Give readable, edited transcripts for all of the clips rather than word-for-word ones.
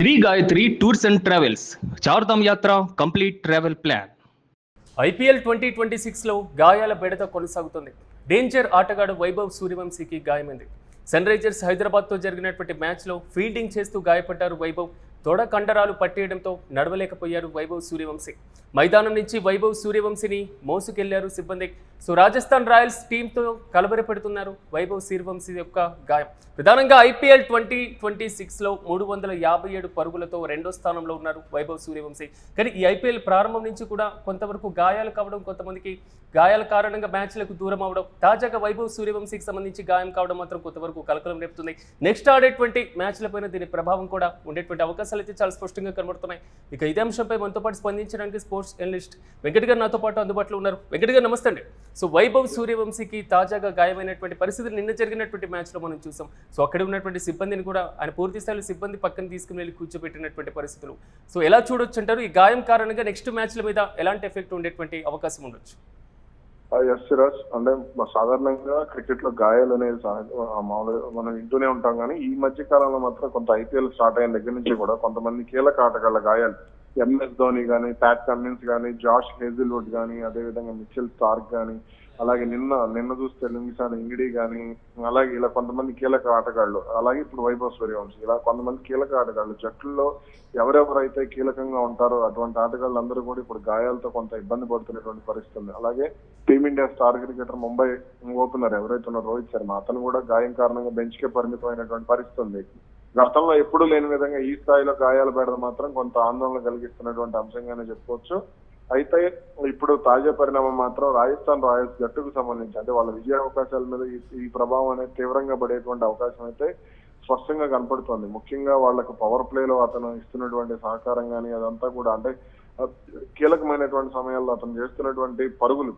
Shri Gayatri tours and travels Chardham Yatra complete travel plan. IPL 2026లో గాయాల బెడద కొనసాగుతుంది. డేంజర్ ఆటగాడు వైభవ్ సూర్యవంశీకి గాయమైంది. సన్ రైజర్స్ హైదరాబాద్తో జరిగినటువంటి మ్యాచ్లో ఫీల్డింగ్ చేస్తూ గాయపడ్డారు వైభవ్. తొడ కండరాలు పట్టేయడంతో నడవలేకపోయారు వైభవ్ సూర్యవంశీ. మైదానం నుంచి వైభవ్ సూర్యవంశీని మోసుకెళ్లారు సిబ్బంది. సో రాజస్థాన్ రాయల్స్ టీంతో కలబరపెడుతున్నారు వైభవ్ సూర్యవంశీ యొక్క గాయం. ప్రధానంగా ఐపీఎల్ 2026లో 357 పరుగులతో రెండో స్థానంలో ఉన్నారు వైభవ్ సూర్యవంశీ. కానీ ఈ ఐపీఎల్ ప్రారంభం నుంచి కూడా కొంతవరకు గాయాలు కావడం, కొంతమందికి గాయాల కారణంగా మ్యాచ్లకు దూరం అవడం, తాజాగా వైభవ్ సూర్యవంశీకి సంబంధించి గాయం కావడం మాత్రం కొంతవరకు కలకలం రేపుతుంది. నెక్స్ట్ ఆడేటువంటి మ్యాచ్లపైన దీని ప్రభావం కూడా ఉండేటువంటి అవకాశాలు అయితే చాలా స్పష్టంగా కనబడుతున్నాయి. ఇక ఇదే అంశంపై మనతో పాటు స్పందించడానికి స్పోర్ట్స్ జర్నలిస్ట్ వెంకట్ గారు నాతో పాటు అందుబాటులో ఉన్నారు. వెంకట్ గారు నమస్తే అండి. సో వైభవ్ సూర్యవంశీకి తాజాగా గాయమైనటువంటి పరిస్థితులు నిన్న జరిగినటువంటి మ్యాచ్లో మనం చూసాం. సో అక్కడ ఉన్నటువంటి సిబ్బందిని కూడా ఆయన పూర్తి స్థాయిలో సిబ్బంది పక్కన తీసుకుని వెళ్ళి కూర్చోబెట్టినటువంటి పరిస్థితులు. సో ఎలా చూడొచ్చు అంటారు? ఈ గాయం కారణంగా నెక్స్ట్ మ్యాచ్ల మీద ఎలాంటి ఎఫెక్ట్ ఉండేటువంటి అవకాశం ఉండొచ్చు? ఎస్ సిరాజ్, అంటే సాధారణంగా క్రికెట్ లో గాయాలు అనేది మామూలుగా మనం వింటూనే ఉంటాం. కానీ ఈ మధ్య కాలంలో మాత్రం కొంత ఐపీఎల్ స్టార్ట్ అయిన దగ్గర నుంచి కూడా కొంతమంది కీలక ఆటగాళ్ల గాయాలు, ఎంఎస్ ధోని కానీ, ప్యాట్ కమిన్స్ కానీ, జాష్ హేజిల్వుడ్ కానీ, అదేవిధంగా మిచెల్ స్టార్క్ కానీ, అలాగే నిన్న చూస్తే లింగిసాన్ ఇంగిడి కానీ, అలాగే ఇలా కొంతమంది కీలక ఆటగాళ్లు, అలాగే ఇప్పుడు వైభవ్ సూర్యవంశీ, ఇలా కొంతమంది కీలక ఆటగాళ్లు జట్టుల్లో ఎవరెవరైతే కీలకంగా ఉంటారో అటువంటి ఆటగాళ్ళు అందరూ కూడా ఇప్పుడు గాయాలతో కొంత ఇబ్బంది పడుతున్నటువంటి పరిస్థితి ఉంది. అలాగే team India star cricketer Mumbai opener ఎవరైతే ఉన్నారో రోహిత్ శర్మ, అతను కూడా గాయం కారణంగా బెంచ్ కే పరిమితమైనటువంటి పరిస్థితి ఉంది. గతంలో ఎప్పుడూ లేని విధంగా ఈ స్థాయిలో గాయాలు పడడం మాత్రం కొంత ఆందోళన కలిగిస్తున్నటువంటి అంశంగానే చెప్పుకోవచ్చు. అయితే ఇప్పుడు తాజా పరిణామం మాత్రం రాజస్థాన్ రాయల్స్ జట్టుకు సంబంధించి, అంటే వాళ్ళ విజయ అవకాశాల మీద ఈ ప్రభావం అనేది తీవ్రంగా పడేటువంటి అవకాశం అయితే స్పష్టంగా కనపడుతోంది. ముఖ్యంగా వాళ్ళకు పవర్ ప్లేలో అతను ఇస్తున్నటువంటి సహకారం కానీ అదంతా కూడా, అంటే కీలకమైనటువంటి సమయాల్లో అతను చేస్తున్నటువంటి పరుగులు,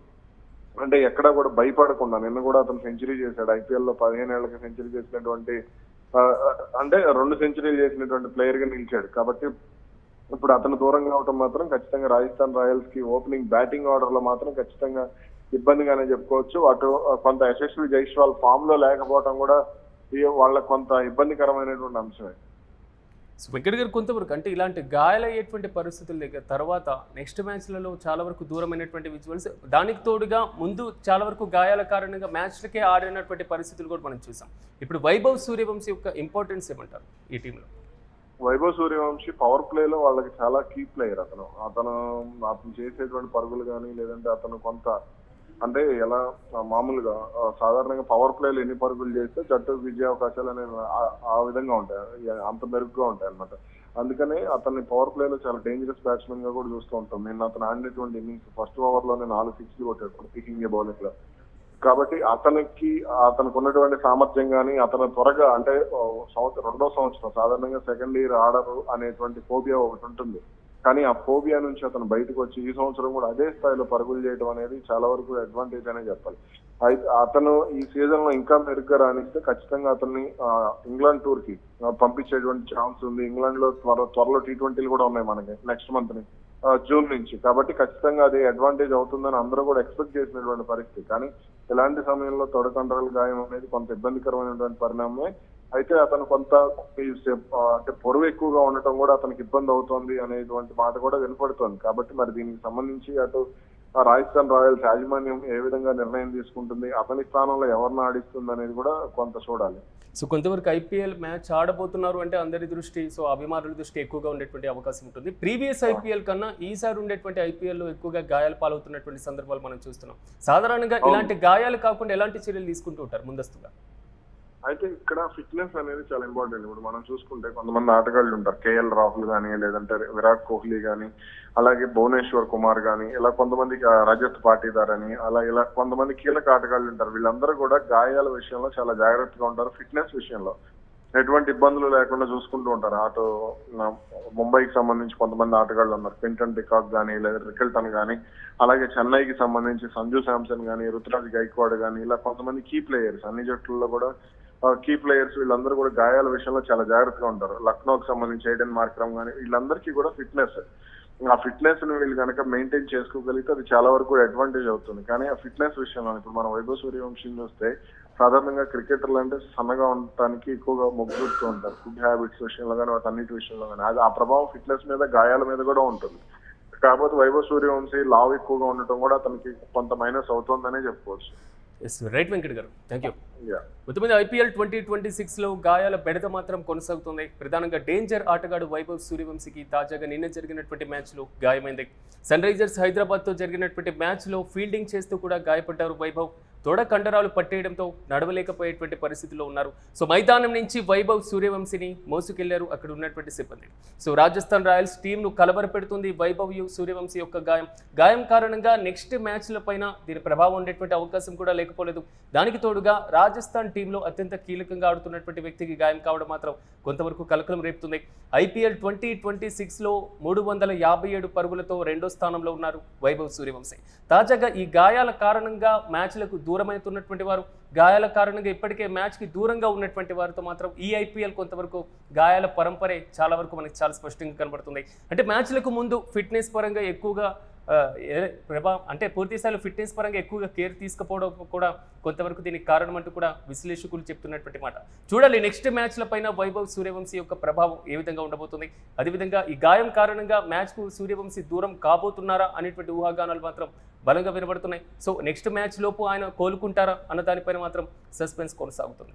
అంటే ఎక్కడా కూడా భయపడకుండా, నిన్న కూడా అతను సెంచరీ చేశాడు. ఐపీఎల్ లో 15 ఏళ్లకి సెంచరీ చేసినటువంటి, అంటే 2 సెంచరీలు చేసినటువంటి ప్లేయర్ గా నిలిచాడు. కాబట్టి ఇప్పుడు అతను దూరంగా అవటం మాత్రం ఖచ్చితంగా రాజస్థాన్ రాయల్స్ కి ఓపెనింగ్ బ్యాటింగ్ ఆర్డర్ లో మాత్రం ఖచ్చితంగా ఇబ్బందిగానే చెప్పుకోవచ్చు. అటు కొంత యశస్వి జైస్వాల్ ఫామ్ లో లేకపోవడం కూడా వాళ్ళకి కొంత ఇబ్బందికరమైనటువంటి అంశమే. సో వెంకట్ గారు, కొంతవరకు అంటే ఇలాంటి గాయాలయ్యేటువంటి పరిస్థితుల దగ్గర తర్వాత నెక్స్ట్ మ్యాచ్లలో చాలా వరకు దూరమైనటువంటి విజువల్స్, దానికి తోడుగా ముందు చాలా వరకు గాయాల కారణంగా మ్యాచ్లకే ఆడినటువంటి పరిస్థితులు కూడా మనం చూసాం. ఇప్పుడు వైభవ్ సూర్యవంశీ యొక్క ఇంపార్టెన్స్ ఏమంటారు ఈ టీంలో? వైభవ్ సూర్యవంశీ పవర్ ప్లేలో వాళ్ళకి చాలా కీ ప్లేయర్. అతను చేసేటువంటి పరుగులు కానీ, లేదంటే అతను కొంత, అంటే ఎలా మామూలుగా సాధారణంగా పవర్ ప్లేలు ఎన్ని పరుగులు చేస్తే జట్టు విజయ అవకాశాలు అనేవి ఆ విధంగా ఉంటాయి, అంత మెరుగ్గా ఉంటాయి అనమాట. అందుకనే అతన్ని పవర్ ప్లేలో చాలా డేంజరస్ బ్యాట్స్మెన్ గా కూడా చూస్తూ ఉంటాం. నిన్న అతను ఆడినటువంటి ఇన్నింగ్స్ ఫస్ట్ ఓవర్ లోనే 4 సిక్స్లు కొట్టాడు పికింగ్ బౌలింగ్ లో. కాబట్టి అతనికి ఉన్నటువంటి సామర్థ్యం కానీ, అతను త్వరగా, అంటే రెండో సంవత్సరం సాధారణంగా సెకండ్ ఇయర్ ఆడరు అనేటువంటి ఫోబియా ఒకటి ఉంటుంది. కానీ ఆ ఫోబియా నుంచి అతను బయటకు వచ్చి ఈ సంవత్సరం కూడా అదే స్థాయిలో పరుగులు చేయడం అనేది చాలా వరకు అడ్వాంటేజ్ అనే చెప్పాలి. అయితే అతను ఈ సీజన్ లో ఇంకా మెరుగ్గా రాణిస్తే ఖచ్చితంగా అతన్ని ఇంగ్లాండ్ టూర్ కి పంపించేటువంటి ఛాన్స్ ఉంది. ఇంగ్లాండ్ లో త్వరలో T20లు కూడా ఉన్నాయి మనకి నెక్స్ట్ మంత్ ని, జూన్ నుంచి. కాబట్టి ఖచ్చితంగా అది అడ్వాంటేజ్ అవుతుందని అందరూ కూడా ఎక్స్పెక్ట్ చేసినటువంటి పరిస్థితి. కానీ ఇలాంటి సమయంలో తొడ కండరాల గాయం అనేది కొంత ఇబ్బందికరమైనటువంటి పరిణామమే. అయితే అతను కొంత, అంటే పొరుగు ఎక్కువగా ఉండటం కూడా అతనికి ఇబ్బంది అవుతోంది అనేటువంటి మాట కూడా వినపడుతోంది. కాబట్టి మరి దీనికి సంబంధించి అటు రాజస్థాన్ రాయల్స్ యాజమాన్యం ఏ విధంగా నిర్ణయం తీసుకుంటుంది, అతని స్థానంలో ఎవరిని ఆడిస్తుంది అనేది కూడా కొంత చూడాలి. సో కొంతవరకు ఐపీఎల్ మ్యాచ్ ఆడబోతున్నారు అంటే అందరి దృష్టి, సో అభిమానుల దృష్టి ఎక్కువగా ఉండేటువంటి అవకాశం ఉంటుంది. ప్రీవియస్ ఐపీఎల్ కన్నా ఈసారి ఉండేటువంటి ఐపీఎల్లో ఎక్కువగా గాయాలు పాలవుతున్నటువంటి సందర్భాలు మనం చూస్తున్నాం. సాధారణంగా ఇలాంటి గాయాలు కాకుండా ఎలాంటి చర్యలు తీసుకుంటూ ఉంటారు ముందస్తుగా? అయితే ఇక్కడ ఫిట్నెస్ అనేది చాలా ఇంపార్టెంట్. ఇప్పుడు మనం చూసుకుంటే కొంతమంది ఆటగాళ్ళు ఉంటారు, కేఎల్ రాహుల్ కానీ, లేదంటే విరాట్ కోహ్లీ కానీ, అలాగే భువనేశ్వర్ కుమార్ కానీ, ఇలా కొంతమంది రజత్ పాటీదార్ అని, ఇలా కొంతమంది కీలక ఆటగాళ్ళు ఉంటారు. వీళ్ళందరూ కూడా గాయాల విషయంలో చాలా జాగ్రత్తగా ఉంటారు. ఫిట్నెస్ విషయంలో ఎటువంటి ఇబ్బందులు లేకుండా చూసుకుంటూ ఉంటారు. అటు ముంబైకి సంబంధించి కొంతమంది ఆటగాళ్ళు ఉన్నారు, క్వింటన్ డికాక్ కానీ, లేదా రికెల్టన్ కానీ, అలాగే చెన్నైకి సంబంధించి సంజు శాంసన్ కానీ, రుతురాజ్ గైక్వాడ్ కానీ, ఇలా కొంతమంది కీ ప్లేయర్స్ అన్ని జట్లలో కూడా కీ ప్లేయర్స్ వీళ్ళందరూ కూడా గాయాల విషయంలో చాలా జాగ్రత్తగా ఉంటారు. లక్నోకి సంబంధించి ఎయిడెన్ మార్క్రమ్ కానీ, వీళ్ళందరికీ కూడా ఫిట్నెస్, ఆ ఫిట్నెస్ ని వీళ్ళు కనుక మెయింటైన్ చేసుకోగలిగితే అది చాలా వరకు అడ్వాంటేజ్ అవుతుంది. కానీ ఆ ఫిట్నెస్ విషయంలో ఇప్పుడు మనం వైభవ్ సూర్యవంశీని చూస్తే సాధారణంగా క్రికెటర్లు అంటే సన్నగా ఉండటానికి ఎక్కువగా మొగ్గు చూపుతూ ఉంటారు. ఫుడ్ హ్యాబిట్స్ విషయంలో కానీ వాటన్నిటి విషయంలో కానీ అది ఆ ప్రభావం ఫిట్నెస్ మీద, గాయాల మీద కూడా ఉంటుంది. కాకపోతే వైభవ్ సూర్యవంశీ లావు ఎక్కువగా ఉండటం కూడా అతనికి కొంత మైనస్ అవుతుందనే చెప్పుకోవచ్చు. ఎస్ రైట్ వెంకట్ గారు, థ్యాంక్ యూ. యా మొత్తం మీద IPL 2026లో గాయాల బెడద మాత్రం కొనసాగుతుంది. ప్రధానంగా డేంజర్ ఆటగాడు వైభవ్ సూర్యవంశీకి తాజాగా నిన్న జరిగినటువంటి మ్యాచ్లో గాయమైంది. సన్ రైజర్స్ హైదరాబాద్తో జరిగినటువంటి మ్యాచ్లో ఫీల్డింగ్ చేస్తూ కూడా గాయపడ్డారు వైభవ్. తొడ కండరాలు పట్టేయడంతో నడవలేకపోయేటువంటి పరిస్థితిలో ఉన్నారు. సో మైదానం నుంచి వైభవ్ సూర్యవంశీని మోసుకెళ్లారు అక్కడ ఉన్నటువంటి సిబ్బంది. సో రాజస్థాన్ రాయల్స్ టీంను కలవరపెడుతుంది వైభవ్ సూర్యవంశీ యొక్క గాయం కారణంగా నెక్స్ట్ మ్యాచ్ల పైన దీని ప్రభావం ఉండేటువంటి అవకాశం కూడా లేకపోలేదు. దానికి తోడుగా రాజస్థాన్ టీంలో అత్యంత కీలకంగా ఆడుతున్నటువంటి వ్యక్తికి గాయం కావడం మాత్రం కొంతవరకు కలకలం రేపుతుంది. IPL 2026లో 357 పరుగులతో రెండో స్థానంలో ఉన్నారు వైభవ్ సూర్యవంశీ. తాజాగా ఈ గాయాల కారణంగా మ్యాచ్లకు దూరమవుతున్నటువంటి వారు, గాయాల కారణంగా ఇప్పటికే మ్యాచ్కి దూరంగా ఉన్నటువంటి వారితో మాత్రం ఈ IPL కొంతవరకు గాయాల పరంపరే చాలా వరకు మనకి చాలా స్పష్టంగా కనబడుతుంది. అంటే మ్యాచ్లకు ముందు ఫిట్నెస్ పరంగా ఎక్కువగా అంటే పూర్తి స్థాయిలో ఫిట్నెస్ పరంగా ఎక్కువగా కేర్ తీసుకుపోవడం కూడా కొంతవరకు దీనికి కారణం అంటూ కూడా విశ్లేషకులు చెప్తున్నటువంటి మాట. చూడాలి నెక్స్ట్ మ్యాచ్ల పైన వైభవ్ సూర్యవంశీ యొక్క ప్రభావం ఏ విధంగా ఉండబోతుంది. అదేవిధంగా ఈ గాయం కారణంగా మ్యాచ్కు సూర్యవంశీ దూరం కాబోతున్నారా అనేటువంటి ఊహాగానాలు మాత్రం బలంగా వినబడుతున్నాయి. సో నెక్స్ట్ మ్యాచ్ లోపు ఆయన కోలుకుంటారా అన్న దానిపైన మాత్రం సస్పెన్స్ కొనసాగుతుంది.